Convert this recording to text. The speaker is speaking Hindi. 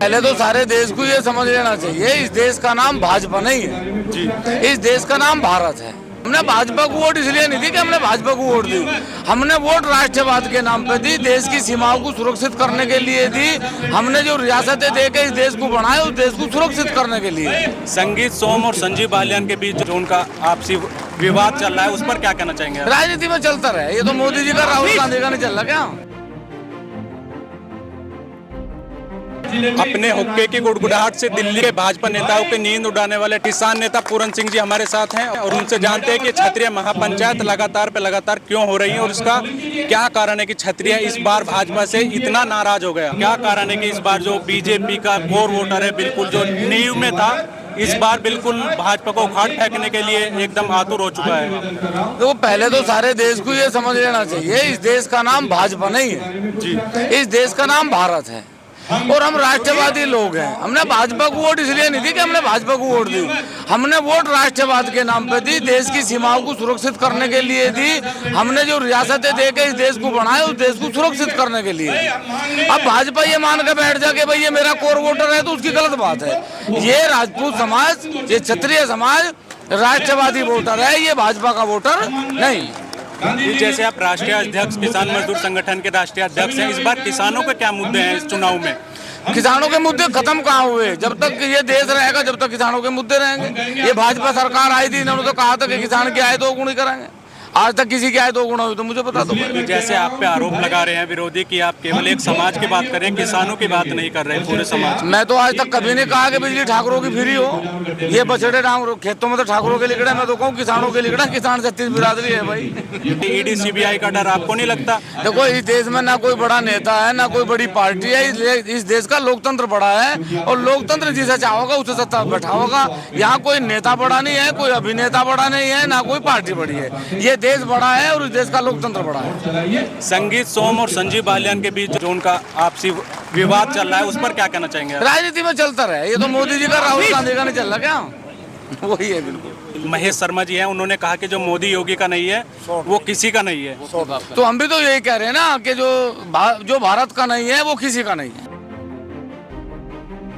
पहले तो सारे देश को ये समझ लेना चाहिए, इस देश का नाम भाजपा नहीं है जी, इस देश का नाम भारत है। हमने भाजपा को वोट इसलिए नहीं दी कि हमने भाजपा को वोट दी, हमने वोट राष्ट्रवाद के नाम पे दी, देश की सीमाओं को सुरक्षित करने के लिए दी। हमने जो रियासतें देके इस देश को बनाया, उस देश को सुरक्षित करने के लिए। संगीत सोम और संजीव बालियान के बीच जो उनका आपसी विवाद चल रहा है, उस पर क्या कहना चाहेंगे? राजनीति में चलता रहे, ये तो मोदी जी का राहुल गांधी का नहीं चल रहा क्या? अपने हुक्के की गुड़गुड़ाहट से दिल्ली के भाजपा नेताओं की नींद उड़ाने वाले किसान नेता पूरन सिंह जी हमारे साथ हैं और उनसे जानते हैं कि क्षत्रिय महापंचायत लगातार क्यों हो रही है और इसका क्या कारण है कि क्षत्रिय इस बार भाजपा से इतना नाराज हो गया। क्या कारण है कि इस बार जो बीजेपी का कोर वोटर है, बिल्कुल जो नींव में था, इस बार बिल्कुल भाजपा को उखाड़ फेंकने के लिए एकदम आतुर हो चुका है। तो पहले तो सारे देश को ये समझ लेना चाहिए, इस देश का नाम भाजपा नहीं है जी, इस देश का नाम भारत है और हम राष्ट्रवादी लोग हैं। हमने भाजपा को वोट इसलिए नहीं दी कि हमने भाजपा को वोट दी, हमने वोट राष्ट्रवाद के नाम पे दी, देश की सीमाओं को सुरक्षित करने के लिए दी। हमने जो रियासतें देके इस देश को बनाया, उस देश को सुरक्षित करने के लिए। अब भाजपा ये मान के बैठ जाके भाई ये मेरा कोर वोटर है, तो उसकी गलत बात है। ये राजपूत समाज, ये क्षत्रिय समाज राष्ट्रवादी वोटर है, ये भाजपा का वोटर नहीं। जैसे आप राष्ट्रीय अध्यक्ष किसान मजदूर संगठन के राष्ट्रीय अध्यक्ष हैं, इस बार किसानों के क्या मुद्दे हैं इस चुनाव में? किसानों के मुद्दे खत्म कहाँ हुए? जब तक ये देश रहेगा, जब तक किसानों के मुद्दे रहेंगे। ये भाजपा सरकार आई थी, इन्होंने तो कहा था कि किसान की आय 2 गुनी कराएंगे। आज तक किसी की आय 2 गुना हुई तो मुझे बता दो। जैसे आप पे आरोप लगा रहे हैं विरोधी कि आप केवल एक समाज की बात कर रहे हैं, किसानों की बात नहीं कर रहे हैं, पूरे समाज। मैं तो आज तक कभी नहीं कहा कि बिजली ठाकुरों की फ्री हो। ये बछड़े खेतों में तो ठाकुरों के लिखड़े, मैं तो कहूँ किसानों के लिखड़ा। किसान 36 बिरादरी है भाई। ईडी सीबीआई का डर आपको नहीं लगता? देखो, इस देश में ना कोई बड़ा नेता है, ना कोई बड़ी पार्टी है। इस देश का लोकतंत्र बड़ा है और लोकतंत्र जिसे चाहोगा उसे सत्ता बैठा होगा। यहाँ कोई नेता बड़ा नहीं है, कोई अभिनेता बड़ा नहीं है, ना कोई पार्टी बड़ी है। ये देश बड़ा है और इस देश का लोकतंत्र बड़ा है। संगीत सोम और संजीव बालियान के बीच जो उनका आपसी विवाद चल रहा है, उस पर क्या कहना चाहेंगे? राजनीति में चलता रहे, ये तो मोदी जी का राहुल गांधी का नहीं चल रहा क्या? वही है बिल्कुल। महेश शर्मा जी हैं, उन्होंने कहा कि जो मोदी योगी का नहीं है वो किसी का नहीं है। तो हम भी तो यही कह रहे हैं ना कि जो भारत का नहीं है वो किसी का नहीं है।